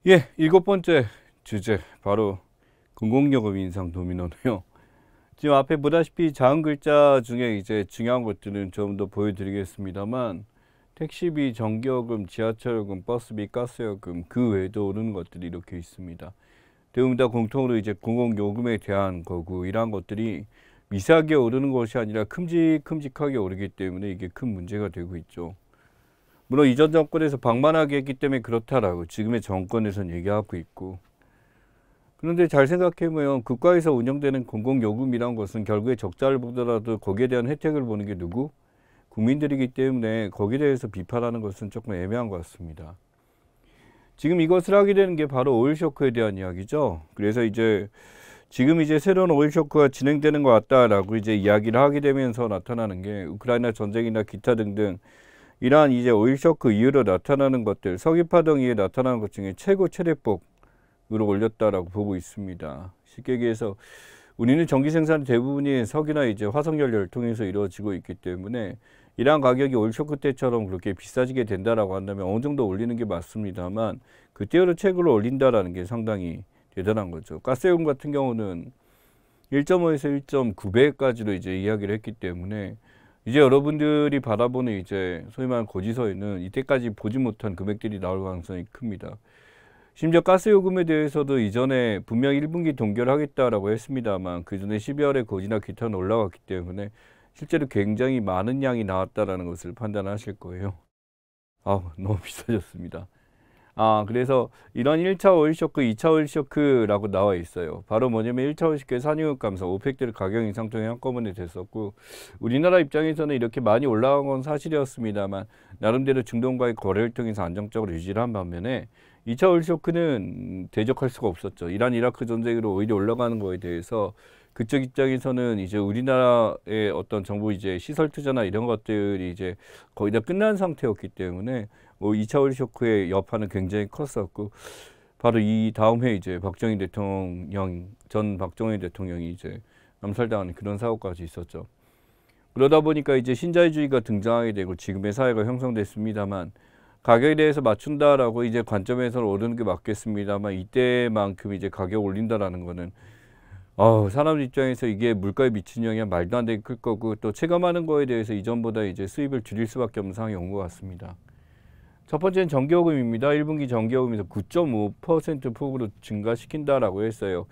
예, 일곱 번째 주제 바로 공공요금 인상 도미노인데요. 지금 앞에 보다시피 작은 글자 중에 이제 중요한 것들은 좀 더 보여드리겠습니다만, 택시비, 전기요금, 지하철요금, 버스비, 가스요금 그 외에도 오르는 것들이 이렇게 있습니다. 대부분 다 공통으로 이제 공공요금에 대한 거고, 이러한 것들이 미세하게 오르는 것이 아니라 큼직큼직하게 오르기 때문에 이게 큰 문제가 되고 있죠. 물론 이전 정권에서 방만하게 했기 때문에 그렇다라고 지금의 정권에서는 얘기하고 있고, 그런데 잘 생각해보면 국가에서 운영되는 공공요금이란 것은 결국에 적자를 보더라도 거기에 대한 혜택을 보는 게 누구? 국민들이기 때문에 거기에 대해서 비판하는 것은 조금 애매한 것 같습니다. 지금 이것을 하게 되는 게 바로 오일 쇼크에 대한 이야기죠. 그래서 이제 지금 이제 새로운 오일 쇼크가 진행되는 것 같다라고 이제 이야기를 하게 되면서 나타나는 게 우크라이나 전쟁이나 기타 등등 이러한 이제 오일 쇼크 이후로 나타나는 것들, 석유파 등 이후에 나타나는 것 중에 최고 최대폭으로 올렸다라고 보고 있습니다. 쉽게 얘기해서 우리는 전기 생산 대부분이 석유나 이제 화석연료를 통해서 이루어지고 있기 때문에 이러한 가격이 오일 쇼크 때처럼 그렇게 비싸지게 된다라고 한다면 어느 정도 올리는 게 맞습니다만 그때로 최고로 올린다라는 게 상당히 대단한 거죠. 가스요금 같은 경우는 1.5에서 1.9배까지로 이제 이야기를 했기 때문에 이제 여러분들이 바라보는 이제 소위 말하는 고지서에는 이때까지 보지 못한 금액들이 나올 가능성이 큽니다. 심지어 가스요금에 대해서도 이전에 분명 1분기 동결을 하겠다라고 했습니다만 그 전에 12월에 고지나 기타는 올라갔기 때문에 실제로 굉장히 많은 양이 나왔다라는 것을 판단하실 거예요. 너무 비싸졌습니다. 그래서 이런 1차 오일 쇼크, 2차 오일 쇼크라고 나와 있어요. 바로 뭐냐면 1차 오일 쇼크의 산유국 감소, 오펙들 가격 인상 등이 한꺼번에 됐었고, 우리나라 입장에서는 이렇게 많이 올라간 건 사실이었습니다만 나름대로 중동과의 거래를 통해서 안정적으로 유지를 한 반면에 2차 오일 쇼크는 대적할 수가 없었죠. 이란 이라크 전쟁으로 오히려 올라가는 거에 대해서 그쪽 입장에서는 이제 우리나라의 어떤 정부 이제 시설 투자나 이런 것들이 이제 거의 다 끝난 상태였기 때문에 2차 오일 쇼크의 여파는 굉장히 컸었고, 바로 이 다음 해 이제 전 박정희 대통령이 이제 암살당하는 그런 사고까지 있었죠. 그러다 보니까 이제 신자유주의가 등장하게 되고 지금의 사회가 형성됐습니다만 가격에 대해서 맞춘다라고 이제 관점에서는 오르는 게 맞겠습니다만 이때만큼 이제 가격 올린다라는 거는 사람 입장에서 이게 물가에 미치는 영향이 말도 안 되게 클 거고 또 체감하는 거에 대해서 이전보다 이제 수입을 줄일 수밖에 없는 상황이 온 것 같습니다. 첫 번째는 전기요금입니다. 1분기 전기요금에서 9.5% 폭으로 증가시킨다라고 했어요.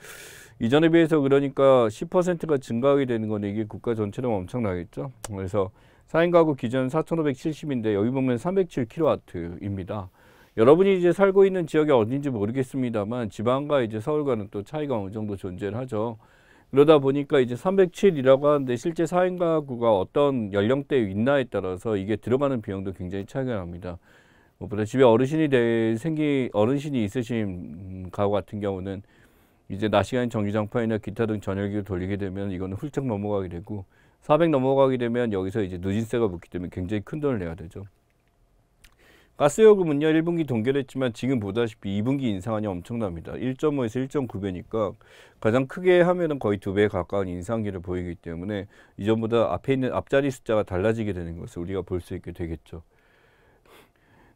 이전에 비해서 그러니까 10%가 증가하게 되는 거는 이게 국가 전체로 엄청나겠죠. 그래서 4인 가구 기준 4,570인데 여기 보면 307kW입니다. 여러분이 이제 살고 있는 지역이 어딘지 모르겠습니다만 지방과 이제 서울과는 또 차이가 어느 정도 존재를 하죠. 그러다 보니까 이제 307이라고 하는데 실제 4인 가구가 어떤 연령대에 있나에 따라서 이게 들어가는 비용도 굉장히 차이가 납니다. 무엇보다 집에 어르신이 있으신 가구 같은 경우는 이제 낮 시간 전기장판이나 기타 등 전열기를 돌리게 되면 이거는 훌쩍 넘어가게 되고 400 넘어가게 되면 여기서 이제 누진세가 붙기 때문에 굉장히 큰 돈을 내야 되죠. 가스요금은요 1분기 동결했지만 지금 보다시피 2분기 인상안이 엄청납니다. 1.5에서 1.9배니까 가장 크게 하면은 거의 2배 가까운 인상기를 보이기 때문에 이전보다 앞에 있는 앞자리 숫자가 달라지게 되는 것을 우리가 볼 수 있게 되겠죠.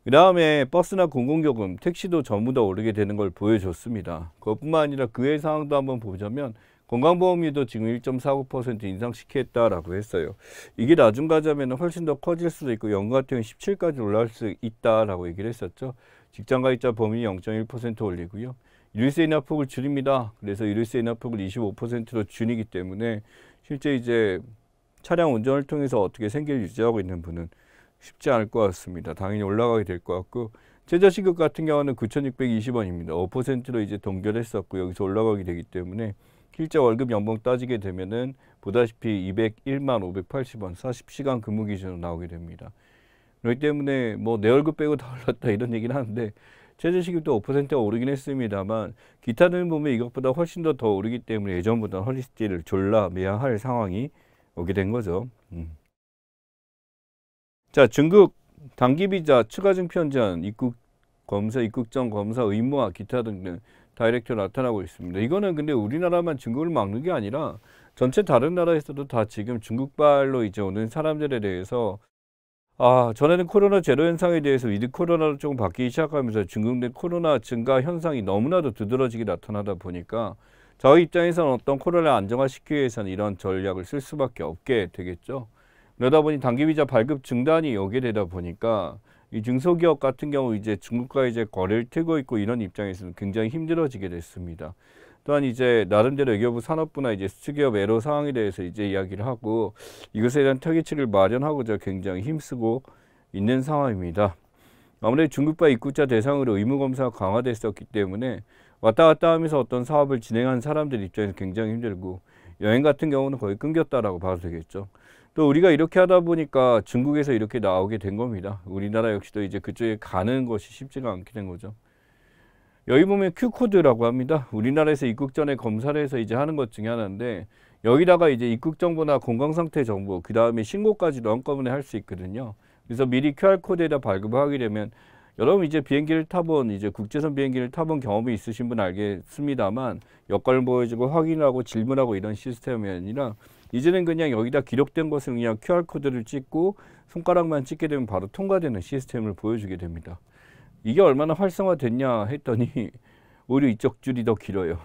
그 다음에 버스나 공공요금, 택시도 전부 다 오르게 되는 걸 보여줬습니다. 그것뿐만 아니라 그 외 상황도 한번 보자면 건강보험료도 지금 1.49% 인상시켰다라고 했어요. 이게 나중 가자면 훨씬 더 커질 수도 있고 연금 같은 경우는 17까지 올라갈 수 있다라고 얘기를 했었죠. 직장가입자 범위 0.1% 올리고요. 유류세 인하폭을 줄입니다. 그래서 유류세 인하폭을 25%로 줄이기 때문에 실제 이제 차량 운전을 통해서 어떻게 생계를 유지하고 있는 분은 쉽지 않을 것 같습니다. 당연히 올라가게 될 것 같고 최저시급 같은 경우는 9,620원입니다. 5%로 이제 동결했었고 여기서 올라가게 되기 때문에 실제 월급 연봉 따지게 되면은 보다시피 201만 580원 40시간 근무 기준으로 나오게 됩니다. 그렇기 때문에 뭐 내 월급 빼고 다 올랐다 이런 얘기는 하는데 최저시급도 5%가 오르긴 했습니다만 기타는 보면 이것보다 훨씬 더 오르기 때문에 예전보다 허리띠를 졸라매야 할 상황이 오게 된 거죠. 자, 중국 단기비자 추가 증편전 입국 검사, 입국전 검사 의무화 기타 등등 다이렉트로 나타나고 있습니다. 이거는 근데 우리나라만 중국을 막는 게 아니라 전체 다른 나라에서도 다 지금 중국발로 이제 오는 사람들에 대해서 전에는 코로나 제로 현상에 대해서 위드 코로나로 조금 바뀌기 시작하면서 중국 내 코로나 증가 현상이 너무나도 두드러지게 나타나다 보니까 저희 입장에서는 어떤 코로나를 안정화시키기 위해서는 이런 전략을 쓸 수밖에 없게 되겠죠. 그러다 보니 단기비자 발급 중단이 오게 되다 보니까 이 중소기업 같은 경우 이제 중국과 이제 거래를 트고 있고 이런 입장에서는 굉장히 힘들어지게 됐습니다. 또한 이제 나름대로 외교부 산업부나 이제 수출기업 애로 상황에 대해서 이제 이야기를 하고 이것에 대한 타깃치를 마련하고자 굉장히 힘쓰고 있는 상황입니다. 아무래도 중국과 입국자 대상으로 의무검사가 강화됐었기 때문에 왔다 갔다 하면서 어떤 사업을 진행한 사람들 입장에서 굉장히 힘들고 여행 같은 경우는 거의 끊겼다라고 봐도 되겠죠. 또 우리가 이렇게 하다 보니까 중국에서 이렇게 나오게 된 겁니다. 우리나라 역시도 이제 그쪽에 가는 것이 쉽지가 않게 된 거죠. 여기 보면 Q코드라고 합니다. 우리나라에서 입국 전에 검사를 해서 이제 하는 것 중에 하나인데 여기다가 이제 입국 정보나 건강 상태 정보, 그 다음에 신고까지도 한꺼번에 할 수 있거든요. 그래서 미리 QR코드에다 발급을 하게 되면 여러분 이제 비행기를 타본 이제 국제선 비행기를 타본 경험이 있으신 분 알겠습니다만 여권을 보여주고 확인하고 질문하고 이런 시스템이 아니라 이제는 그냥 여기다 기록된 것을 그냥 QR코드를 찍고 손가락만 찍게 되면 바로 통과되는 시스템을 보여주게 됩니다. 이게 얼마나 활성화됐냐 했더니 오히려 이쪽 줄이 더 길어요.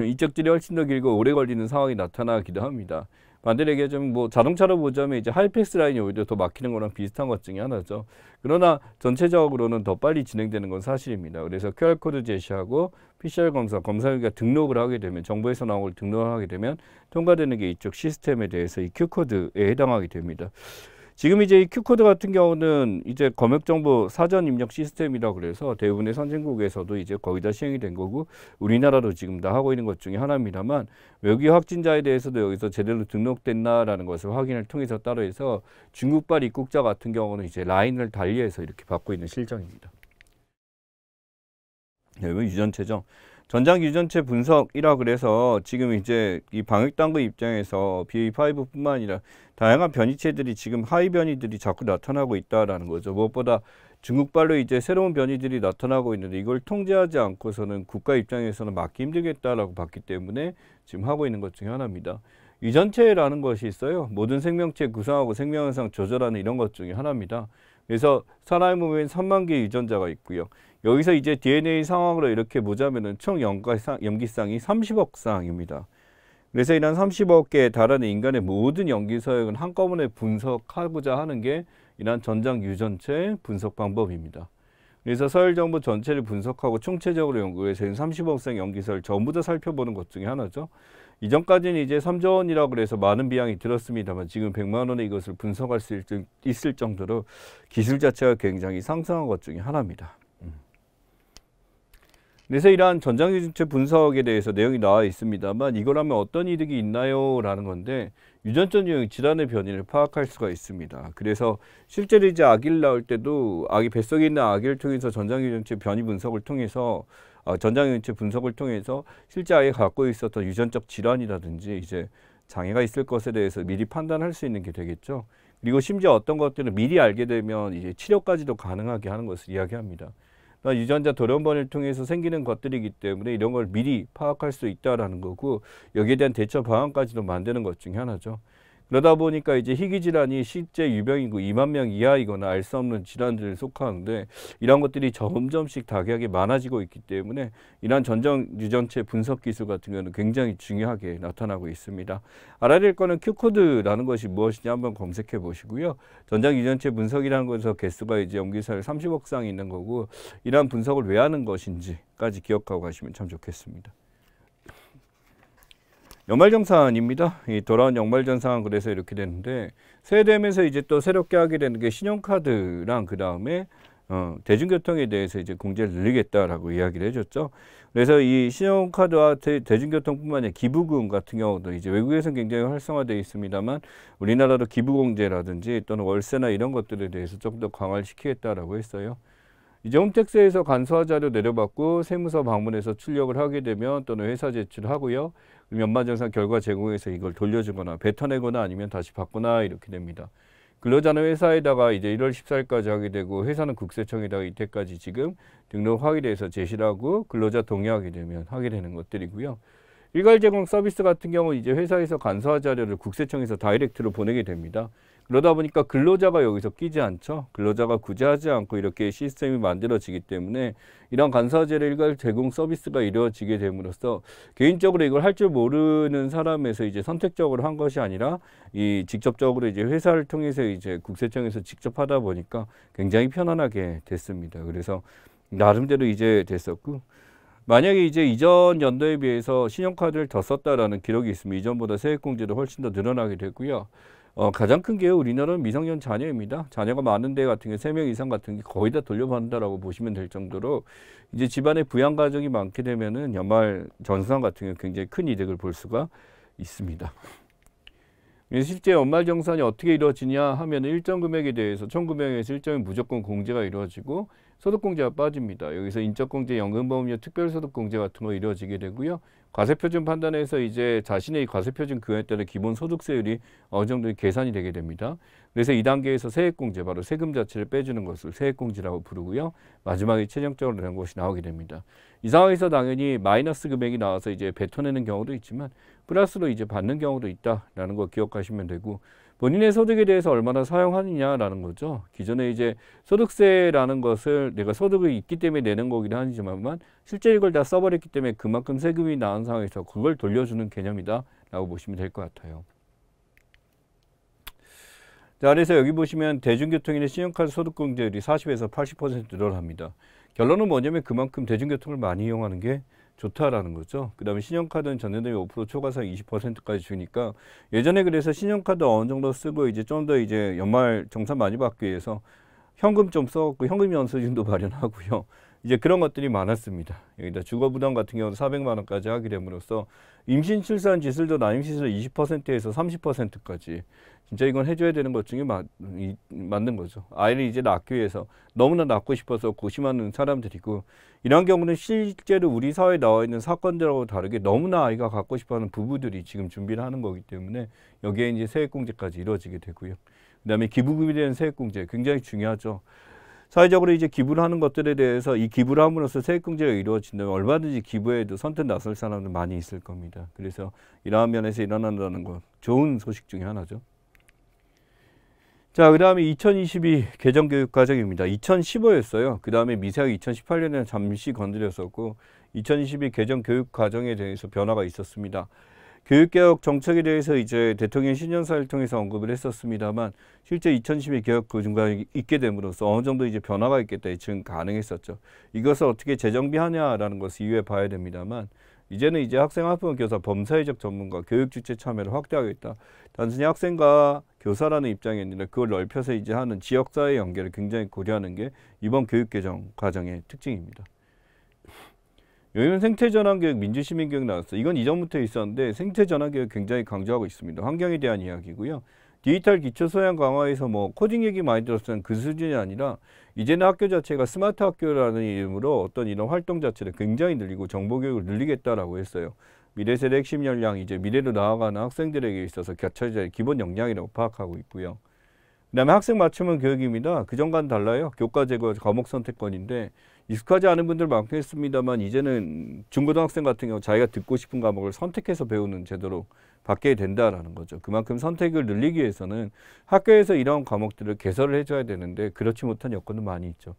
이쪽 줄이 훨씬 더 길고 오래 걸리는 상황이 나타나기도 합니다. 반대로 얘기하자면 뭐 자동차로 보자면 이제 하이패스 라인이 오히려 더 막히는 거랑 비슷한 것 중에 하나죠. 그러나 전체적으로는 더 빨리 진행되는 건 사실입니다. 그래서 QR코드 제시하고 PCR 검사기가 등록을 하게 되면 정부에서 나온 걸 등록을 하게 되면 통과되는 게 이쪽 시스템에 대해서 이 Q코드에 해당하게 됩니다. 지금 이제 이 Q코드 같은 경우는 이제 검역정보 사전 입력 시스템이라고 그래서 대부분의 선진국에서도 이제 거의 다 시행이 된 거고 우리나라도 지금 다 하고 있는 것 중에 하나입니다만 외국인 확진자에 대해서도 여기서 제대로 등록됐나라는 것을 확인을 통해서 따로 해서 중국발 입국자 같은 경우는 이제 라인을 달리해서 이렇게 받고 있는 실정입니다. 네, 유전체죠. 전장 유전체 분석이라 그래서 지금 이제 이 방역당국 입장에서 BA.5뿐만 아니라 다양한 변이체들이 지금 하위 변이들이 자꾸 나타나고 있다라는 거죠. 무엇보다 중국발로 이제 새로운 변이들이 나타나고 있는데 이걸 통제하지 않고서는 국가 입장에서는 막기 힘들겠다라고 봤기 때문에 지금 하고 있는 것 중에 하나입니다. 유전체라는 것이 있어요. 모든 생명체 구성하고 생명현상 조절하는 이런 것 중에 하나입니다. 그래서 사람의 몸에는 3만 개의 유전자가 있고요. 여기서 이제 DNA 상황으로 이렇게 보자면은 총 염기쌍이 30억 쌍입니다. 그래서 이런 30억 개에 달하는 인간의 모든 염기 서역은 한꺼번에 분석하고자 하는 게 이런 전장 유전체 분석 방법입니다. 그래서 서열 정보 전체를 분석하고 총체적으로 연구해서 30억 쌍 염기 서열 전부 다 살펴보는 것 중에 하나죠. 이전까지는 이제 3조 원이라고 그래서 많은 비용이 들었습니다만 지금 100만 원에 이것을 분석할 수 있을 정도로 기술 자체가 굉장히 상승한 것 중에 하나입니다. 그래서 이러한 전장 유전체 분석에 대해서 내용이 나와 있습니다만 이걸 하면 어떤 이득이 있나요? 라는 건데 유전적 유형 질환의 변이를 파악할 수가 있습니다. 그래서 실제로 이제 아기를 낳을 때도 아기 뱃속에 있는 아기를 통해서 전장 유전체 변이 분석을 통해서 전장 유전체 분석을 통해서 실제 아이가 갖고 있었던 유전적 질환이라든지 이제 장애가 있을 것에 대해서 미리 판단할 수 있는 게 되겠죠. 그리고 심지어 어떤 것들을 미리 알게 되면 이제 치료까지도 가능하게 하는 것을 이야기합니다. 유전자 돌연변이를 통해서 생기는 것들이기 때문에 이런 걸 미리 파악할 수 있다라는 거고 여기에 대한 대처 방안까지도 만드는 것 중에 하나죠. 그러다 보니까 이제 희귀 질환이 실제 유병이고 2만 명 이하이거나 알 수 없는 질환들을 속하는데 이런 것들이 점점씩 다개하게 많아지고 있기 때문에 이러한 전장 유전체 분석 기술 같은 경우는 굉장히 중요하게 나타나고 있습니다. 알아야 될 거는 Q코드라는 것이 무엇이냐 한번 검색해 보시고요. 전장 유전체 분석이라는 것에서 개수가 이제 염기서열 30억 쌍이 있는 거고 이러한 분석을 왜 하는 것인지까지 기억하고 가시면 참 좋겠습니다. 연말정산입니다. 이 돌아온 연말정산 그래서 이렇게 되는데 새해 되면서 이제 또 새롭게 하게 되는 게 신용카드랑 그 다음에 대중교통에 대해서 이제 공제를 늘리겠다라고 이야기를 해줬죠. 그래서 이 신용카드와 대중교통뿐만 아니라 기부금 같은 경우도 이제 외국에서는 굉장히 활성화되어 있습니다만 우리나라도 기부공제라든지 또는 월세나 이런 것들에 대해서 좀 더 강화를 시키겠다라고 했어요. 이제 홈택스에서 간소화 자료 내려받고 세무서 방문해서 출력을 하게 되면 또는 회사 제출하고요. 연말정산 결과 제공해서 이걸 돌려주거나 뱉어내거나 아니면 다시 받거나 이렇게 됩니다. 근로자는 회사에다가 이제 1월 14일까지 하게 되고 회사는 국세청에다가 이때까지 지금 등록 확인해서 제시를 하고 근로자 동의하게 되면 하게 되는 것들이고요. 일괄 제공 서비스 같은 경우는 이제 회사에서 간소화 자료를 국세청에서 다이렉트로 보내게 됩니다. 그러다 보니까 근로자가 여기서 끼지 않죠. 근로자가 구제하지 않고 이렇게 시스템이 만들어지기 때문에 이런 간소화제를 일괄 제공 서비스가 이루어지게 됨으로써 개인적으로 이걸 할 줄 모르는 사람에서 이제 선택적으로 한 것이 아니라 이 직접적으로 이제 회사를 통해서 이제 국세청에서 직접 하다 보니까 굉장히 편안하게 됐습니다. 그래서 나름대로 이제 됐었고, 만약에 이제 이전 연도에 비해서 신용카드를 더 썼다라는 기록이 있으면 이전보다 세액공제도 훨씬 더 늘어나게 되고요. 가장 큰 게 우리나라는 미성년 자녀입니다. 자녀가 많은 데 같은 게 3명 이상 같은 게 거의 다 돌려받는다라고 보시면 될 정도로 이제 집안에 부양 가정이 많게 되면은 연말 정산 같은 경우 굉장히 큰 이득을 볼 수가 있습니다. 실제 연말 정산이 어떻게 이루어지냐 하면 일정 금액에 대해서 총 금액에서 일정이 무조건 공제가 이루어지고 소득공제가 빠집니다. 여기서 인적공제, 연금보험료, 특별소득공제 같은 거 이루어지게 되고요. 과세표준 판단에서 이제 자신의 과세표준 규모에 따라 기본소득세율이 어느 정도 계산이 되게 됩니다. 그래서 2단계에서 세액공제, 바로 세금 자체를 빼주는 것을 세액공제라고 부르고요. 마지막에 최종적으로 되는 것이 나오게 됩니다. 이 상황에서 당연히 마이너스 금액이 나와서 이제 뱉어내는 경우도 있지만 플러스로 이제 받는 경우도 있다라는 거 기억하시면 되고, 본인의 소득에 대해서 얼마나 사용하느냐라는 거죠. 기존에 이제 소득세라는 것을 내가 소득이 있기 때문에 내는 거긴 하지만 실제 이걸 다 써버렸기 때문에 그만큼 세금이 나온 상황에서 그걸 돌려주는 개념이다라고 보시면 될 것 같아요. 자, 그래서 여기 보시면 대중교통이나 신용카드 소득공제율이 40에서 80% 늘어납니다. 결론은 뭐냐면 그만큼 대중교통을 많이 이용하는 게 좋다라는 거죠. 그 다음에 신용카드는 전년도에 5% 초과상 20%까지 주니까 예전에 그래서 신용카드 어느 정도 쓰고 이제 좀 더 이제 연말 정산 많이 받기 위해서 현금 좀 써갖고 현금 연수증도 마련하고요. 이제 그런 것들이 많았습니다. 여기다 주거부담 같은 경우는 400만 원까지 하게 됨으로써 임신, 출산, 지수도 난임시설 20%에서 30%까지 진짜 이건 해줘야 되는 것 중에 맞는 거죠. 아이를 이제 낳기 위해서 너무나 낳고 싶어서 고심하는 사람들이고, 이런 경우는 실제로 우리 사회에 나와 있는 사건들하고 다르게 너무나 아이가 갖고 싶어하는 부부들이 지금 준비를 하는 거기 때문에 여기에 이제 세액공제까지 이루어지게 되고요. 그 다음에 기부금이 되는 세액공제 굉장히 중요하죠. 사회적으로 이제 기부를 하는 것들에 대해서 이 기부를 함으로써 세액공제가 이루어진다면 얼마든지 기부에도 선뜻 나설 사람들 많이 있을 겁니다. 그래서 이러한 면에서 일어난다는 건 좋은 소식 중에 하나죠. 자, 그 다음에 2022 개정교육과정입니다. 2015였어요. 그 다음에 미세하게 2018년에 잠시 건드렸었고 2022 개정교육과정에 대해서 변화가 있었습니다. 교육개혁 정책에 대해서 이제 대통령 신년사를 통해서 언급을 했었습니다만 실제 2012 개혁 과정이 있게 됨으로써 어느 정도 이제 변화가 있겠다 예측은 가능했었죠. 이것을 어떻게 재정비하냐라는 것을 이후에 봐야 됩니다만 이제는 이제 학생, 학부모, 교사, 범사회적 전문가, 교육 주체 참여를 확대하겠다. 단순히 학생과 교사라는 입장이 아니라 그걸 넓혀서 이제 하는 지역사회 연계를 굉장히 고려하는 게 이번 교육개정 과정의 특징입니다. 여기는 생태전환교육, 민주시민교육 나왔어요. 이건 이전부터 있었는데 생태전환교육 굉장히 강조하고 있습니다. 환경에 대한 이야기고요. 디지털 기초소양 강화에서 뭐 코딩 얘기 많이 들었던 그 수준이 아니라 이제는 학교 자체가 스마트 학교라는 이름으로 어떤 이런 활동 자체를 굉장히 늘리고 정보교육을 늘리겠다라고 했어요. 미래세대 핵심 역량, 이제 미래로 나아가는 학생들에게 있어서 겹쳐질 기본 역량이라고 파악하고 있고요. 그 다음에 학생 맞춤형 교육입니다. 그전과는 달라요. 교과 제거, 과목 선택권인데 익숙하지 않은 분들 많겠습니다만 이제는 중고등학생 같은 경우 자기가 듣고 싶은 과목을 선택해서 배우는 제도로 바뀌게 된다라는 거죠. 그만큼 선택을 늘리기 위해서는 학교에서 이런 과목들을 개설을 해줘야 되는데 그렇지 못한 여건도 많이 있죠.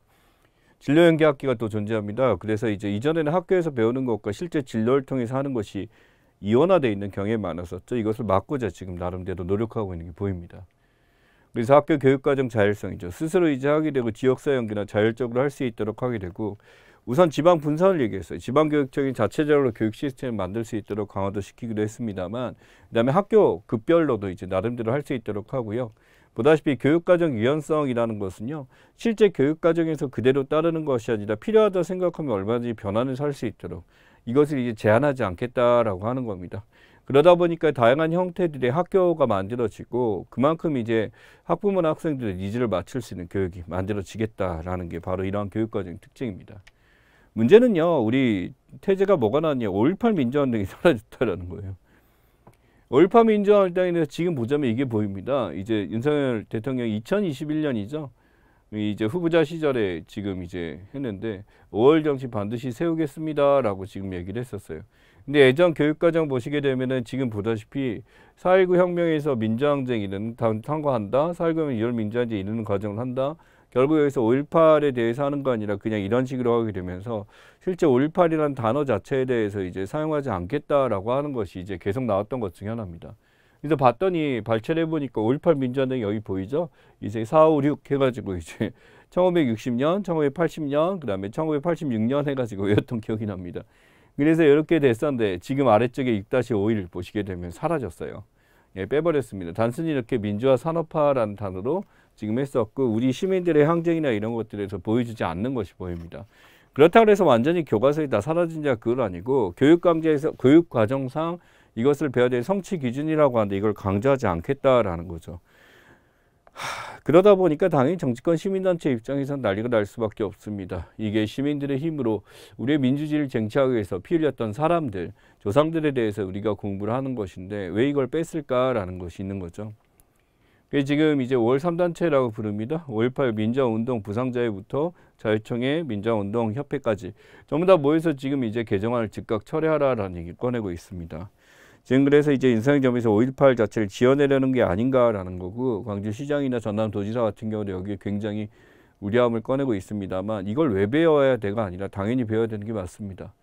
진로 연계 학기가 또 존재합니다. 그래서 이제 이전에는 학교에서 배우는 것과 실제 진로를 통해서 하는 것이 이원화되어 있는 경향이 많았었죠. 이것을 막고자 지금 나름대로 노력하고 있는 게 보입니다. 그래서 학교 교육과정 자율성이죠. 스스로 이제 하게 되고 지역사회 연계나 자율적으로 할 수 있도록 하게 되고, 우선 지방 분산을 얘기했어요. 지방교육청이 자체적으로 교육 시스템을 만들 수 있도록 강화도 시키기도 했습니다만, 그 다음에 학교 급별로도 이제 나름대로 할 수 있도록 하고요. 보다시피 교육과정 유연성이라는 것은요, 실제 교육과정에서 그대로 따르는 것이 아니라 필요하다 생각하면 얼마든지 변화를 살 수 있도록 이것을 이제 제한하지 않겠다라고 하는 겁니다. 그러다 보니까 다양한 형태들의 학교가 만들어지고 그만큼 이제 학부모나 학생들의 니즈를 맞출 수 있는 교육이 만들어지겠다라는 게 바로 이러한 교육과정의 특징입니다. 문제는요, 우리 태제가 뭐가 나왔냐, 5.18 민주화운동이 사라졌다라는 거예요. 5.18 민주화운동에서 지금 보자면 이게 보입니다. 이제 윤석열 대통령이 2021년이죠. 이제 후보자 시절에 지금 이제 했는데 5월 정치 반드시 세우겠습니다라고 지금 얘기를 했었어요. 근데 예전 교육과정 보시게 되면은 지금 보다시피 4.19 혁명에서 민주항쟁 이르는 탄거한다. 4.19 혁명 2월 민주항쟁 이르는 과정을 한다. 결국 여기서 5.18에 대해서 하는 거 아니라 그냥 이런 식으로 하게 되면서 실제 5.18이라는 단어 자체에 대해서 이제 사용하지 않겠다라고 하는 것이 이제 계속 나왔던 것 중에 하나입니다. 그래서 봤더니 발췌를 해보니까 5.18 민주화운동이 여기 보이죠? 이제 4, 5, 6 해가지고 이제 1960년, 1980년, 그 다음에 1986년 해가지고 외웠던 기억이 납니다. 그래서 이렇게 됐었는데 지금 아래쪽에 6-5일 보시게 되면 사라졌어요. 예, 빼버렸습니다. 단순히 이렇게 민주화 산업화라는 단어로 지금 했었고 우리 시민들의 항쟁이나 이런 것들에서 보여주지 않는 것이 보입니다. 그렇다고 해서 완전히 교과서에 다 사라진자 그건 아니고 교육과정에서 교육과정상 이것을 배워야 될 성취 기준이라고 하는데 이걸 강조하지 않겠다라는 거죠. 그러다 보니까 당연히 정치권 시민단체 입장에서는 난리가 날 수밖에 없습니다. 이게 시민들의 힘으로 우리의 민주주의를 쟁취하기 위해서 피 흘렸던 사람들, 조상들에 대해서 우리가 공부를 하는 것인데 왜 이걸 뺐을까라는 것이 있는 거죠. 지금 이제 5월 3단체라고 부릅니다. 5.18 민주화운동 부상자회부터 자유총회 민주화운동 협회까지 전부 다 모여서 지금 이제 개정안을 즉각 철회하라라는 얘기를 꺼내고 있습니다. 지금 그래서 이제 인사행정에서 5.18 자체를 지어내려는 게 아닌가라는 거고 광주시장이나 전남도지사 같은 경우도 여기에 굉장히 우려함을 꺼내고 있습니다만 이걸 왜 배워야 돼가 아니라 당연히 배워야 되는 게 맞습니다.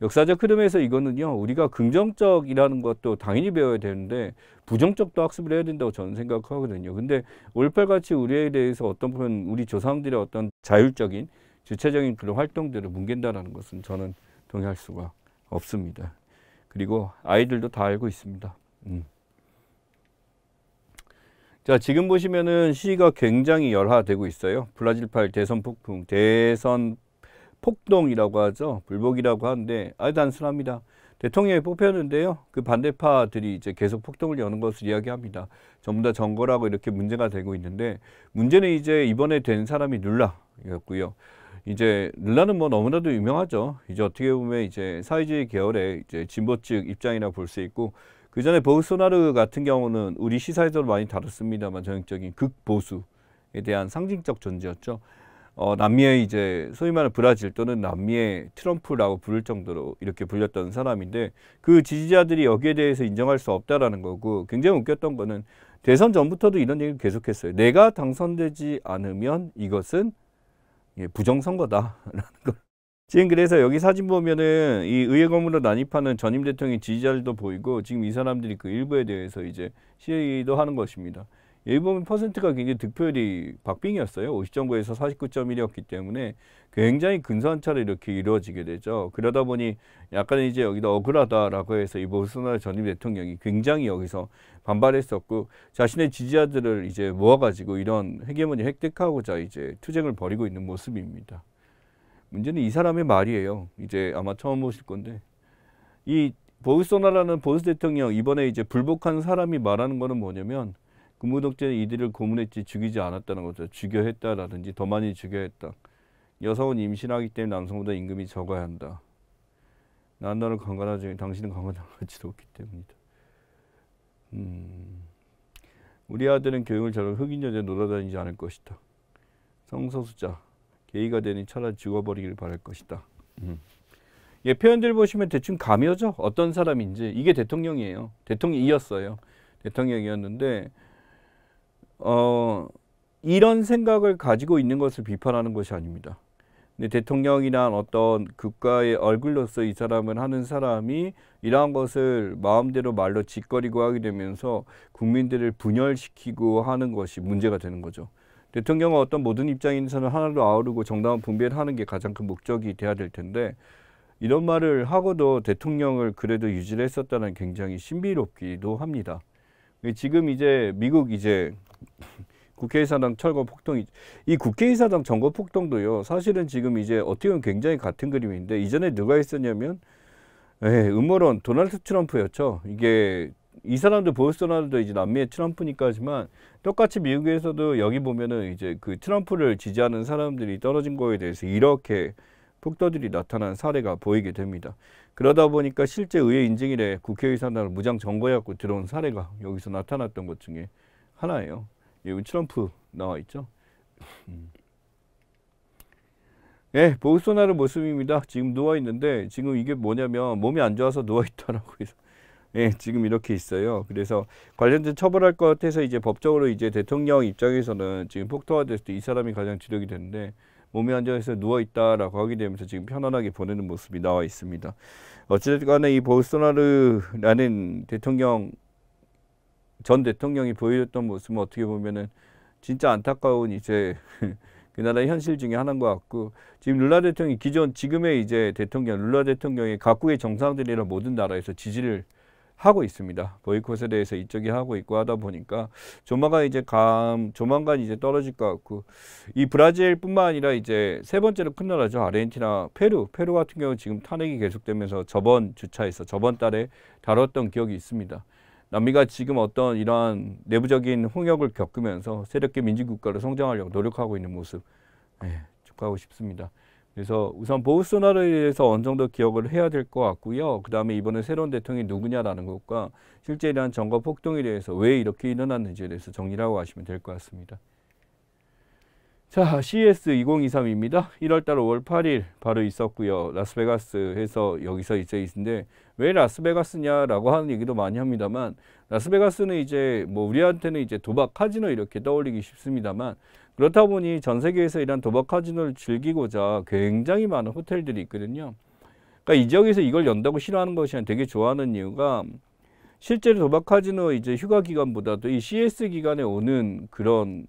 역사적 흐름에서 이거는요 우리가 긍정적이라는 것도 당연히 배워야 되는데 부정적도 학습을 해야 된다고 저는 생각하거든요. 근데 5.18 같이 우리에 대해서 어떤 부분 우리 조상들의 어떤 자율적인 주체적인 그런 활동들을 뭉갠다는 것은 저는 동의할 수가 없습니다. 그리고 아이들도 다 알고 있습니다. 자, 지금 보시면은 시위가 굉장히 열화되고 있어요. 브라질발 대선 폭풍, 대선 폭동이라고 하죠. 불복이라고 하는데 아주 단순합니다. 대통령이 뽑혔는데요. 그 반대파들이 이제 계속 폭동을 여는 것을 이야기합니다. 전부 다 정거라고 이렇게 문제가 되고 있는데 문제는 이제 이번에 된 사람이 룰라였고요. 이제 룰라는 뭐 너무나도 유명하죠. 이제 어떻게 보면 이제 사회주의 계열의 이제 진보 측 입장이라 볼 수 있고 그 전에 보우소나루 같은 경우는 우리 시사에서도 많이 다뤘습니다만 전형적인 극보수에 대한 상징적 존재였죠. 남미의 이제 소위 말하는 브라질 또는 남미의 트럼프라고 부를 정도로 이렇게 불렸던 사람인데 그 지지자들이 여기에 대해서 인정할 수 없다라는 거고 굉장히 웃겼던 거는 대선 전부터도 이런 얘기를 계속했어요. 내가 당선되지 않으면 이것은 부정선거다라는 거. 지금 그래서 여기 사진 보면은 이 의회 건물로 난입하는 전임 대통령 지지자들도 보이고 지금 이 사람들이 그 일부에 대해서 이제 시위도 하는 것입니다. 여기 보면 퍼센트가 굉장히 득표율이 박빙이었어요. 50.9에서 49.1이었기 때문에 굉장히 근소한 차로 이렇게 이루어지게 되죠. 그러다 보니 약간 이제 여기다 억울하다라고 해서 이 보우소나루 전임 대통령이 굉장히 여기서 반발했었고 자신의 지지자들을 이제 모아가지고 이런 헤게모니 획득하고자 이제 투쟁을 벌이고 있는 모습입니다. 문제는 이 사람의 말이에요. 이제 아마 처음 보실 건데 이 보우소나루라는 보수 대통령 이번에 이제 불복한 사람이 말하는 거는 뭐냐면 근무독재는 이들을 고문했지 죽이지 않았다는 거죠. 죽여했다라든지 더 많이 죽여했다. 여성은 임신하기 때문에 남성보다 임금이 적어야 한다. 난 너를 강간하지 당신은 강간당하지도 않기 때문이다. 우리 아들은 교육을 잘하고 흑인 여자 놀아다니지 않을 것이다. 성소수자 게이가 되니 차라리 죽어버리길 바랄 것이다. 예, 표현들 보시면 대충 감이 오죠. 어떤 사람인지. 이게 대통령이에요. 대통령이었어요. 대통령이었는데 이런 생각을 가지고 있는 것을 비판하는 것이 아닙니다. 근데 대통령이나 어떤 국가의 얼굴로서 이 사람을 하는 사람이 이러한 것을 마음대로 말로 짓거리고 하게 되면서 국민들을 분열시키고 하는 것이 문제가 되는 거죠. 대통령은 어떤 모든 입장에서는 하나로 아우르고 정당한 분배를 하는 게 가장 큰 목적이 돼야 될 텐데 이런 말을 하고도 대통령을 그래도 유지를 했었다는 굉장히 신비롭기도 합니다. 지금 이제 미국 이제 국회의사당 철거 폭동이 이 국회의사당 점거 폭동도요. 사실은 지금 이제 어떻게 보면 굉장히 같은 그림인데 이전에 누가 했었냐면 음모론 도널드 트럼프였죠. 이게 이 사람도 보우소나루도 이제 남미의 트럼프니까지만 똑같이 미국에서도 여기 보면은 이제 그 트럼프를 지지하는 사람들이 떨어진 거에 대해서 이렇게 폭도들이 나타난 사례가 보이게 됩니다. 그러다 보니까 실제 의회 인증일에 국회의사당을 무장 점거해갖고 들어온 사례가 여기서 나타났던 것 중에 하나예요. 여기 트럼프 나와 있죠. 예, 보우소나루 모습입니다. 지금 누워 있는데 지금 이게 뭐냐면 몸이 안 좋아서 누워 있더라고요. 그래서 예, 지금 이렇게 있어요. 그래서 관련된 처벌할 것 같아서 이제 법적으로 이제 대통령 입장에서는 지금 폭도가 됐을 때 이 사람이 가장 주력이 되는데 몸이 안 좋아서 누워 있다라고 하게 되면서 지금 편안하게 보내는 모습이 나와 있습니다. 어쨌든 간에 이 볼소나루라는 대통령 전 대통령이 보여줬던 모습은 어떻게 보면은 진짜 안타까운 이제 그 나라의 현실 중에 하나인 것 같고 지금 룰라 대통령이 지금의 이제 대통령 룰라 대통령이 각국의 정상들이나 모든 나라에서 지지를 하고 있습니다. 보이콧에 대해서 이쪽이 하고 있고 하다 보니까 조만간 이제 떨어질 것 같고 이 브라질뿐만 아니라 이제 세 번째로 큰 나라죠. 아르헨티나, 페루 같은 경우 지금 탄핵이 계속되면서 저번 달에 다뤘던 기억이 있습니다. 남미가 지금 어떤 이러한 내부적인 홍역을 겪으면서 새롭게 민주국가로 성장하려고 노력하고 있는 모습 축하하고 싶습니다. 그래서 우선 보우소나루에 대해서 어느 정도 기억을 해야 될 것 같고요. 그 다음에 이번에 새로운 대통령이 누구냐라는 것과 실제 이러한 정거 폭동에 대해서 왜 이렇게 일어났는지에 대해서 정리를 하고 가시면 될 것 같습니다. 자, CES 2023입니다. 1월달 5월 8일 바로 있었고요. 라스베가스에서 여기서 이제 있는데 왜 라스베가스냐라고 하는 얘기도 많이 합니다만 라스베가스는 이제 뭐 우리한테는 이제 도박 카지노 이렇게 떠올리기 쉽습니다만 그렇다 보니 전 세계에서 이런 도박 카지노를 즐기고자 굉장히 많은 호텔들이 있거든요. 그러니까 이 지역에서 이걸 연다고 싫어하는 것이 아니라 되게 좋아하는 이유가 실제로 도박 카지노 이제 휴가 기간보다도 이 CS 기간에 오는 그런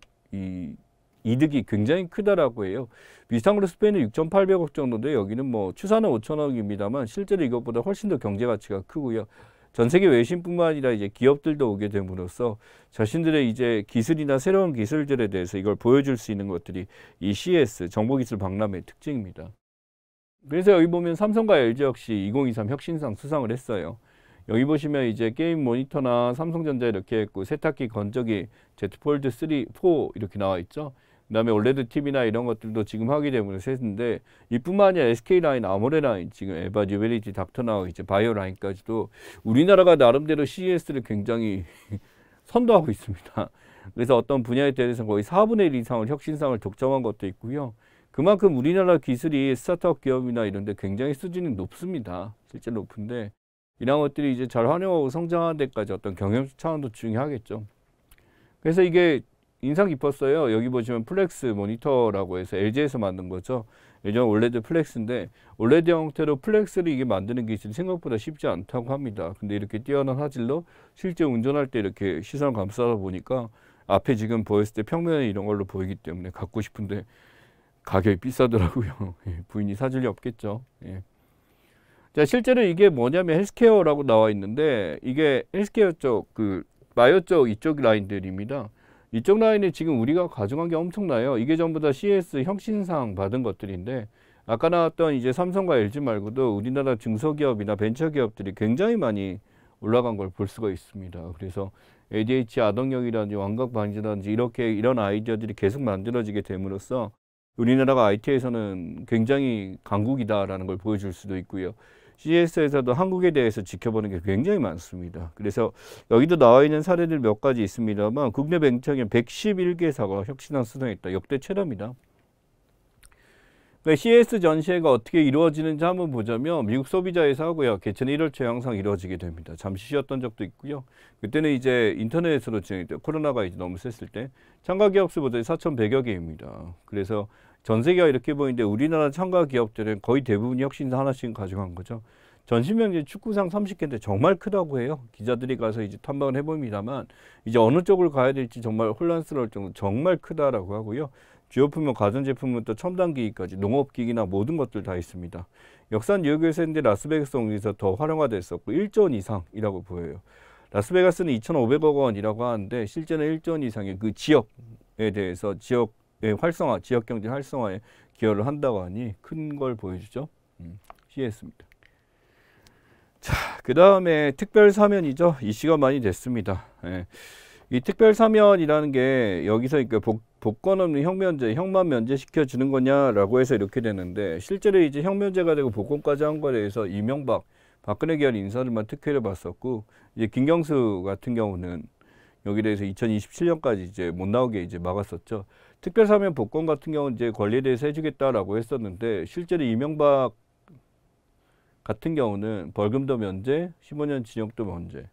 이득이 굉장히 크다라고 해요. 비슷한 스페인은 6,800억 정도인데 여기는 뭐 추산은 5천억입니다만 실제로 이것보다 훨씬 더 경제 가치가 크고요. 전 세계 외신뿐만 아니라 이제 기업들도 오게 됨으로써 자신들의 이제 기술이나 새로운 기술들에 대해서 이걸 보여줄 수 있는 것들이 이 CS 정보기술 박람회의 특징입니다. 그래서 여기 보면 삼성과 LG 역시 2023 혁신상 수상을 했어요. 여기 보시면 이제 게임 모니터나 삼성전자 이렇게 했고 세탁기, 건조기, Z 폴드 3, 4 이렇게 나와 있죠. 그 다음에 올레드 TV나 이런 것들도 지금 하게 되면 셋인데 이뿐만 아니라 SK라인, 아모레라인, 지금 에바 뉴베리티, 닥터나우, 이제 바이오라인까지도 우리나라가 나름대로 CES를 굉장히 선도하고 있습니다. 그래서 어떤 분야에 대해서는 거의 4분의 1 이상을 혁신상을 독점한 것도 있고요. 그만큼 우리나라 기술이 스타트업 기업이나 이런 데 굉장히 수준이 높습니다. 실제 높은데 이런 것들이 이제 잘 활용하고 성장하는 데까지 어떤 경영적 차원도 중요하겠죠. 그래서 이게 인상 깊었어요. 여기 보시면 플렉스 모니터라고 해서 LG에서 만든 거죠. 예전 올레드 플렉스인데 올레드 형태로 플렉스를 이게 만드는 기술이 생각보다 쉽지 않다고 합니다. 근데 이렇게 뛰어난 화질로 실제 운전할 때 이렇게 시선을 감싸다 보니까 앞에 지금 보였을 때 평면에 이런 걸로 보이기 때문에 갖고 싶은데 가격이 비싸더라고요. 부인이 사줄 리 없겠죠. 예. 자, 실제로 이게 뭐냐면 헬스케어라고 나와 있는데 이게 헬스케어 쪽, 바이오 쪽 이쪽 라인들입니다. 이쪽 라인에 지금 우리가 가져간 게 엄청나요. 이게 전부 다 CS 혁신상 받은 것들인데 아까 나왔던 이제 삼성과 LG 말고도 우리나라 중소기업이나 벤처기업들이 굉장히 많이 올라간 걸 볼 수가 있습니다. 그래서 ADH 아동역이라든지 완각반지라든지 이런 아이디어들이 계속 만들어지게 됨으로써 우리나라가 IT에서는 굉장히 강국이다라는 걸 보여줄 수도 있고요. CES에서도 한국에 대해서 지켜보는 게 굉장히 많습니다. 그래서 여기도 나와 있는 사례들 몇 가지 있습니다만 국내 벤처기업 111개사가 혁신상 수상했다. 역대 최다입니다. 그러니까 CES 전시회가 어떻게 이루어지는지 한번 보자면 미국 소비자에서 하고요. 개천 1월 초 항상 이루어지게 됩니다. 잠시 쉬었던 적도 있고요. 그때는 이제 인터넷으로 진행됐죠. 코로나가 이제 너무 셌을 때 참가 기업 수 보더니 4,100여 개입니다. 그래서 전 세계가 이렇게 보이는데 우리나라 참가 기업들은 거의 대부분이 혁신상 하나씩 가져간 거죠. 전시명제 축구상 30개인데 정말 크다고 해요. 기자들이 가서 이제 탐방을 해봅니다만 이제 어느 쪽을 가야 될지 정말 혼란스러울 정도 정말 크다라고 하고요. 주요 품목, 가전제품부터 첨단기기까지 농업기기나 모든 것들 다 있습니다. 역산 뉴욕에서 했는데 라스베가스 옮기서 더 활용화됐었고 1조 원 이상이라고 보여요. 라스베가스는 2,500억 원이라고 하는데 실제는 1조 원 이상의 그 지역에 대해서 지역의 활성화, 지역경제 활성화에 기여를 한다고 하니 큰 걸 보여주죠. CES입니다. 자, 그 다음에 특별 사면이죠. 이슈가 많이 됐습니다. 예. 이 특별 사면이라는 게 여기서 복권 없는 형만 면제시켜 주는 거냐라고 해서 이렇게 되는데 실제로 이제 형 면제가 되고 복권까지 한 거에 대해서 이명박, 박근혜 계열 인사들만 특혜를 봤었고 이제 김경수 같은 경우는 여기에 대해서 2027년까지 이제 못 나오게 이제 막았었죠. 특별사면 복권 같은 경우는 이제 권리에 대해서 해주겠다라고 했었는데 실제로 이명박 같은 경우는 벌금도 면제, 15년 징역도 면제.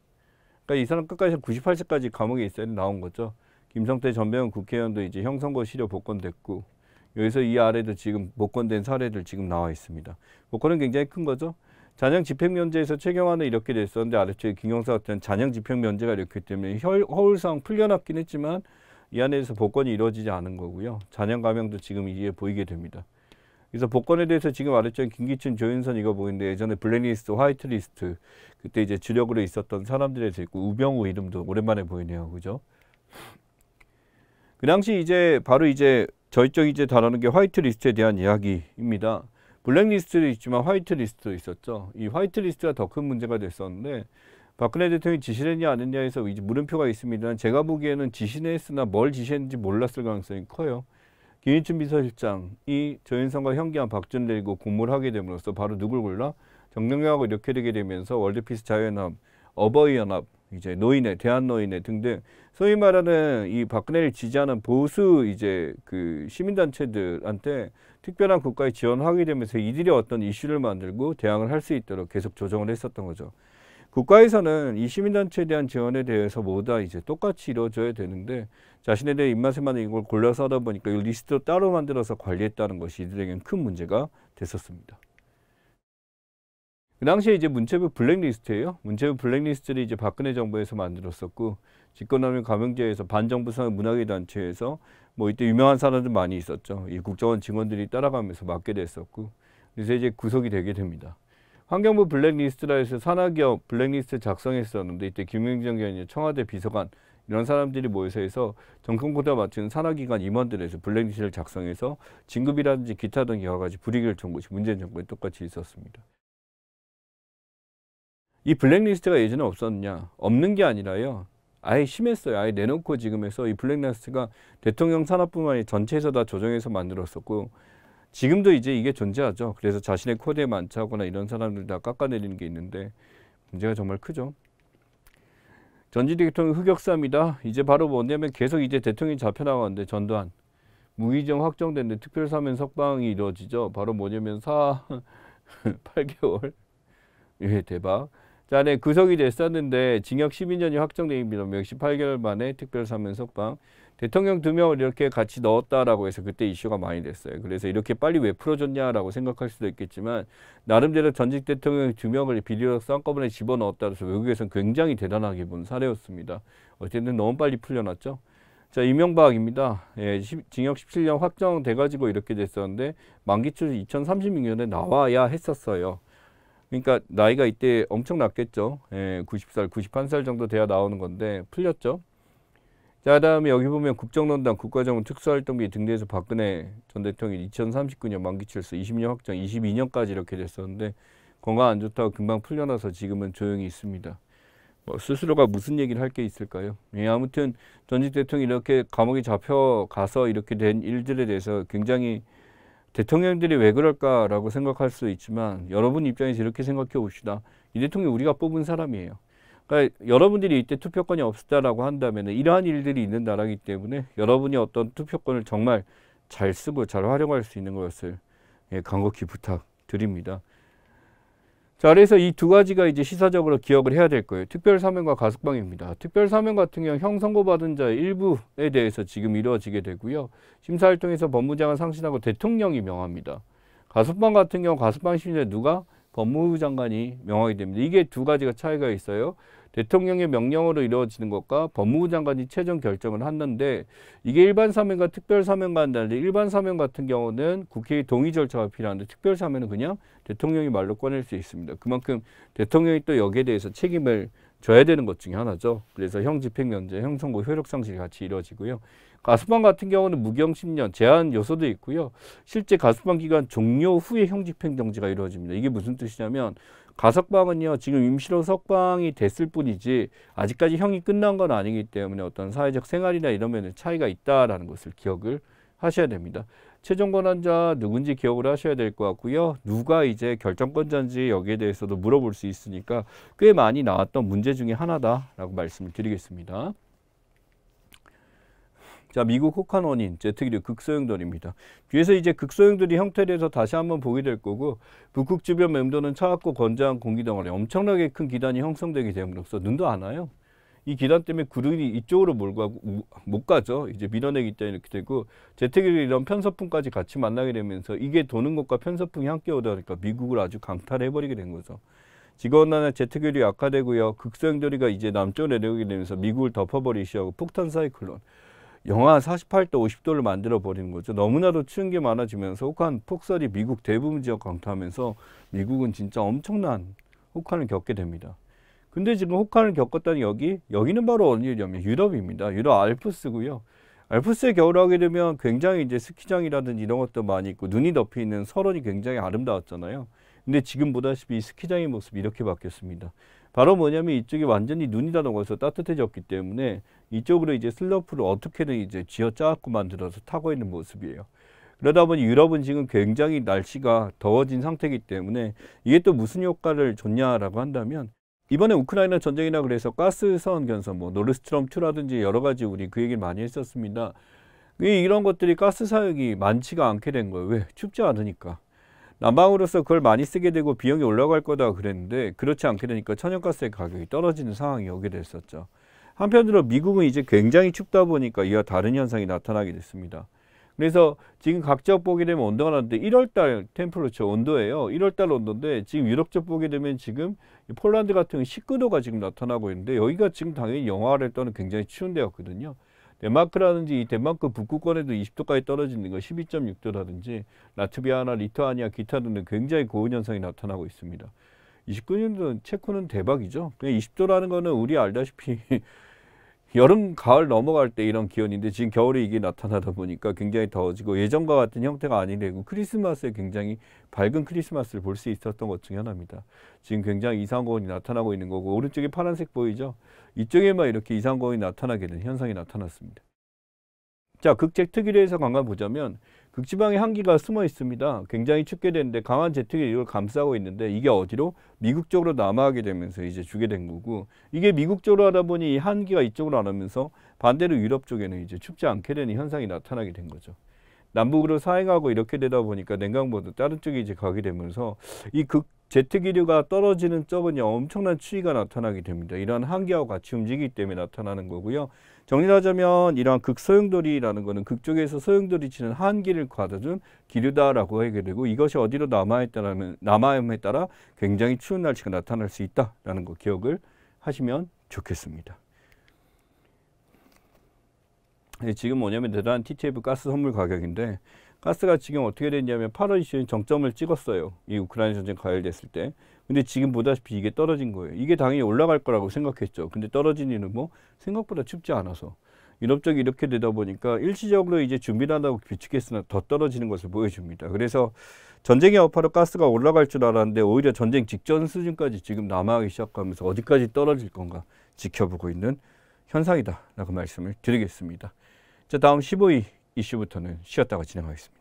그러니까 이 사람 끝까지 98세까지 감옥에 있어야 나온 거죠. 김성태 전병훈 국회의원도 이제 형선고 실효 복권됐고 여기서 이 아래도 지금 복권된 사례들 지금 나와 있습니다. 복권은 굉장히 큰 거죠. 잔형 집행면제에서 최경환은 이렇게 됐었는데 아래쪽에 김경사 같은 잔형 집행면제가 이렇기 때문에 허울상 풀려났긴 했지만 이 안에서 복권이 이루어지지 않은 거고요. 잔형 감형도 지금 이게 보이게 됩니다. 그래서 복권에 대해서 지금 아래쪽에 김기춘, 조윤선 이거 보이는데 예전에 블랙리스트, 화이트리스트 그때 이제 주력으로 있었던 사람들에 대해서 있고 우병우 이름도 오랜만에 보이네요. 그죠? 그 당시 이제 바로 이제 저희 쪽이 이제 다루는 게 화이트리스트에 대한 이야기입니다. 블랙리스트도 있지만 화이트리스트도 있었죠. 이 화이트리스트가 더 큰 문제가 됐었는데 박근혜 대통령이 지시를 했냐 안 했냐에서 이제 물음표가 있습니다. 제가 보기에는 지시는 했으나 뭘 지시했는지 몰랐을 가능성이 커요. 김인춘 비서실장이 조윤선과 형기한 박준을 내리고 공모를 하게 됨으로써 바로 누굴 골라? 정경영하고 이렇게 되게 되면서 월드피스 자유연합, 어버이연합, 이제 노인회, 대한노인회 등등 소위 말하는 이 박근혜를 지지하는 보수 이제 그 시민단체들한테 특별한 국가의 지원을 하게 되면서 이들이 어떤 이슈를 만들고 대항을 할 수 있도록 계속 조정을 했었던 거죠. 국가에서는 이 시민단체에 대한 지원에 대해서 모두 다 이제 똑같이 이루어져야 되는데 자신에 대해 입맛에 맞는 이걸 골라서 하다 보니까 이 리스트로 따로 만들어서 관리했다는 것이 이들에게는 큰 문제가 됐었습니다. 그 당시에 이제 문체부 블랙리스트예요. 문체부 블랙리스트를 이제 박근혜 정부에서 만들었었고 직권남용 감형죄에서 반정부상 문학의 단체에서 뭐 이때 유명한 사람들 많이 있었죠. 이 국정원 직원들이 따라가면서 맡게 됐었고 그래서 이제 구속이 되게 됩니다. 환경부 블랙리스트라 해서 산하기업 블랙리스트 작성했었는데 이때 김영정 의원이 청와대 비서관 이런 사람들이 모여서 해서 정권보다 맡은 산하기관 임원들에서 블랙리스트를 작성해서 진급이라든지 기타 등 여러 가지 불이익을 준 것이 문재인 정부에 똑같이 있었습니다. 이 블랙리스트가 예전에 없었느냐? 없는 게 아니라요. 아예 심했어요. 아예 내놓고 지금 해서 이 블랙리스트가 대통령 산하뿐만 아니라 전체에서 다 조정해서 만들었었고 지금도 이제 이게 존재하죠. 그래서 자신의 코드에 만차하거나 이런 사람들 다 깎아내리는 게 있는데 문제가 정말 크죠. 전직 대통령 흑역사입니다. 이제 바로 뭐냐면 계속 이제 대통령이 잡혀나가는데 전두환 무기징역 확정됐는데 특별사면 석방이 이루어지죠. 바로 뭐냐면 8개월 예 대박. 자, 네, 구속이 됐었는데 징역 12년이 확정됩니다. 역시 8개월 만에 특별사면 석방. 대통령 2명을 이렇게 같이 넣었다라고 해서 그때 이슈가 많이 됐어요. 그래서 이렇게 빨리 왜 풀어줬냐라고 생각할 수도 있겠지만 나름대로 전직 대통령 2명을 비리로 쌍꺼번에 집어넣었다 해서 외국에서는 굉장히 대단하게 본 사례였습니다. 어쨌든 너무 빨리 풀려났죠. 자, 이명박입니다. 예, 징역 17년 확정돼가지고 이렇게 됐었는데 만기출 2036년에 나와야 했었어요. 그러니까 나이가 이때 엄청 났겠죠. 예, 90살, 91살 정도 돼야 나오는 건데 풀렸죠. 자, 그다음에 여기 보면 국정농단, 국가정원 특수활동비 등대에서 박근혜 전 대통령이 2039년 만기출소 20년 확정, 22년까지 이렇게 됐었는데 건강 안 좋다고 금방 풀려나서 지금은 조용히 있습니다. 뭐 스스로가 무슨 얘기를 할 게 있을까요? 예, 아무튼 전직 대통령이 이렇게 감옥에 잡혀가서 이렇게 된 일들에 대해서 굉장히 대통령들이 왜 그럴까라고 생각할 수도 있지만 여러분 입장에서 이렇게 생각해 봅시다. 이 대통령 우리가 뽑은 사람이에요. 그러니까 여러분들이 이때 투표권이 없었다라고 한다면 이러한 일들이 있는 나라이기 때문에 여러분이 어떤 투표권을 정말 잘 쓰고 잘 활용할 수 있는 것을 예, 간곡히 부탁드립니다. 자, 그래서 이 두 가지가 이제 시사적으로 기억을 해야 될 거예요. 특별사면과 가석방입니다. 특별사면 같은 경우 형선고받은 자 일부에 대해서 지금 이루어지게 되고요. 심사활동에서 법무장관 상신하고 대통령이 명합니다. 가석방 같은 경우 가석방 심의에 누가? 법무부 장관이 명하게 됩니다. 이게 두 가지가 차이가 있어요. 대통령의 명령으로 이루어지는 것과 법무부 장관이 최종 결정을 하는데 이게 일반 사면과 특별 사면과는 달리 일반 사면 같은 경우는 국회의 동의 절차가 필요한데 특별 사면은 그냥 대통령이 말로 꺼낼 수 있습니다. 그만큼 대통령이 또 여기에 대해서 책임을 져야 되는 것 중에 하나죠. 그래서 형 집행면제, 형 선고 효력 상실이 같이 이루어지고요. 가석방 같은 경우는 무기형 10년 제한 요소도 있고요. 실제 가석방 기간 종료 후에 형 집행 정지가 이루어집니다. 이게 무슨 뜻이냐면 가석방은요 지금 임시로 석방이 됐을 뿐이지 아직까지 형이 끝난 건 아니기 때문에 어떤 사회적 생활이나 이런 면에 차이가 있다라는 것을 기억을 하셔야 됩니다. 최종 권한자 누군지 기억을 하셔야 될 것 같고요. 누가 이제 결정권자인지 여기에 대해서도 물어볼 수 있으니까 꽤 많이 나왔던 문제 중에 하나다라고 말씀을 드리겠습니다. 자, 미국 혹한 원인, 제트기류 극소형돌입니다. 뒤에서 이제 극소형돌이 형태에 대해서 다시 한번 보게 될 거고, 북극 주변 맴도는 차갑고 건조한 공기덩어리, 엄청나게 큰 기단이 형성되게 됨으로써 눈도 안 와요. 이 기단 때문에 구름이 이쪽으로 못 가죠. 이제 밀어내기 때문에 이렇게 되고, 제트기류 이런 편서풍까지 같이 만나게 되면서 이게 도는 것과 편서풍이 함께 오다 보니까 미국을 아주 강탈해버리게 된 거죠. 지구온난화 제트기류 약화되고요. 극소형돌이가 이제 남쪽으로 내려오게 되면서 미국을 덮어버리기 시작하고 폭탄 사이클론. 영하 48도, 50도를 만들어 버리는 거죠. 너무나도 추운 게 많아지면서 혹한 폭설이 미국 대부분 지역 강타하면서 미국은 진짜 엄청난 혹한을 겪게 됩니다. 근데 지금 혹한을 겪었다는 여기는 바로 어디냐면 유럽입니다. 유럽 알프스고요. 알프스에 겨울을 하게 되면 굉장히 이제 스키장이라든지 이런 것도 많이 있고 눈이 덮여 있는 설원이 굉장히 아름다웠잖아요. 근데 지금 보다시피 스키장의 모습이 이렇게 바뀌었습니다. 바로 뭐냐면 이쪽이 완전히 눈이 다 녹아서 따뜻해졌기 때문에 이쪽으로 이제 슬로프를 어떻게든 이제 쥐어짜고 만들어서 타고 있는 모습이에요. 그러다 보니 유럽은 지금 굉장히 날씨가 더워진 상태이기 때문에 이게 또 무슨 효과를 줬냐라고 한다면 이번에 우크라이나 전쟁이나 그래서 가스선 견선, 뭐 노르스트롬 2라든지 여러 가지 우리 그 얘기를 많이 했었습니다. 이런 것들이 가스 사용이 많지가 않게 된 거예요. 왜? 춥지 않으니까. 난방으로서 그걸 많이 쓰게 되고 비용이 올라갈 거다 그랬는데 그렇지 않게 되니까 천연가스의 가격이 떨어지는 상황이 오게 됐었죠. 한편으로 미국은 이제 굉장히 춥다 보니까 이와 다른 현상이 나타나게 됐습니다. 그래서 지금 각 지역 보게 되면 온도가 나는데 1월달 템퍼러처 온도예요. 1월달 온도인데 지금 유럽 쪽 보게 되면 지금 폴란드 같은 경우 19도가 지금 나타나고 있는데 여기가 지금 당연히 영하를 떠는 굉장히 추운 데였거든요. 덴마크라든지 이 덴마크 북극권에도 20도까지 떨어지는 거 12.6도라든지 라트비아나 리투아니아 기타 등등 굉장히 고온 현상이 나타나고 있습니다. 29년도 체코는 대박이죠. 20도라는 거는 우리 알다시피 여름, 가을 넘어갈 때 이런 기온인데 지금 겨울에 이게 나타나다 보니까 굉장히 더워지고 예전과 같은 형태가 아니되고 크리스마스에 굉장히 밝은 크리스마스를 볼 수 있었던 것 중에 하나입니다. 지금 굉장히 이상고온이 나타나고 있는 거고 오른쪽에 파란색 보이죠? 이쪽에만 이렇게 이상고온이 나타나게 된 현상이 나타났습니다. 자, 극제트기류에서 강화 보자면 극지방에 한기가 숨어 있습니다. 굉장히 춥게 되는데 강한 제트기류 이걸 감싸고 있는데 이게 어디로? 미국 쪽으로 남하하게 되면서 이제 주게 된 거고 이게 미국 쪽으로 하다 보니 이 한기가 이쪽으로 안 오면서 반대로 유럽 쪽에는 이제 춥지 않게 되는 현상이 나타나게 된 거죠. 남북으로 사행하고 이렇게 되다 보니까 냉각모드 다른 쪽에 이제 가게 되면서 이 제트기류가 떨어지는 쪽은 엄청난 추위가 나타나게 됩니다. 이러한 한기하고 같이 움직이기 때문에 나타나는 거고요. 정리하자면 이러한 극소형돌이라는 것은 극쪽에서 소형돌이 치는 한기를 가둬준 기류다라고 하게 되고 이것이 어디로 남아함에 따라 굉장히 추운 날씨가 나타날 수 있다라는 거 기억을 하시면 좋겠습니다. 지금 뭐냐면 대단한 TTF 가스 선물 가격인데 가스가 지금 어떻게 됐냐면 8월 20일 정점을 찍었어요. 이 우크라이나 전쟁 가열됐을 때. 근데 지금 보다시피 이게 떨어진 거예요. 이게 당연히 올라갈 거라고 생각했죠. 근데 떨어진 이유는 뭐 생각보다 춥지 않아서. 유럽 쪽이 이렇게 되다 보니까 일시적으로 이제 준비를 한다고 비축했으나 더 떨어지는 것을 보여줍니다. 그래서 전쟁의 여파로 가스가 올라갈 줄 알았는데 오히려 전쟁 직전 수준까지 지금 남아가기 시작하면서 어디까지 떨어질 건가 지켜보고 있는 현상이다라고 말씀을 드리겠습니다. 자, 다음 15위 이슈부터는 쉬었다가 진행하겠습니다.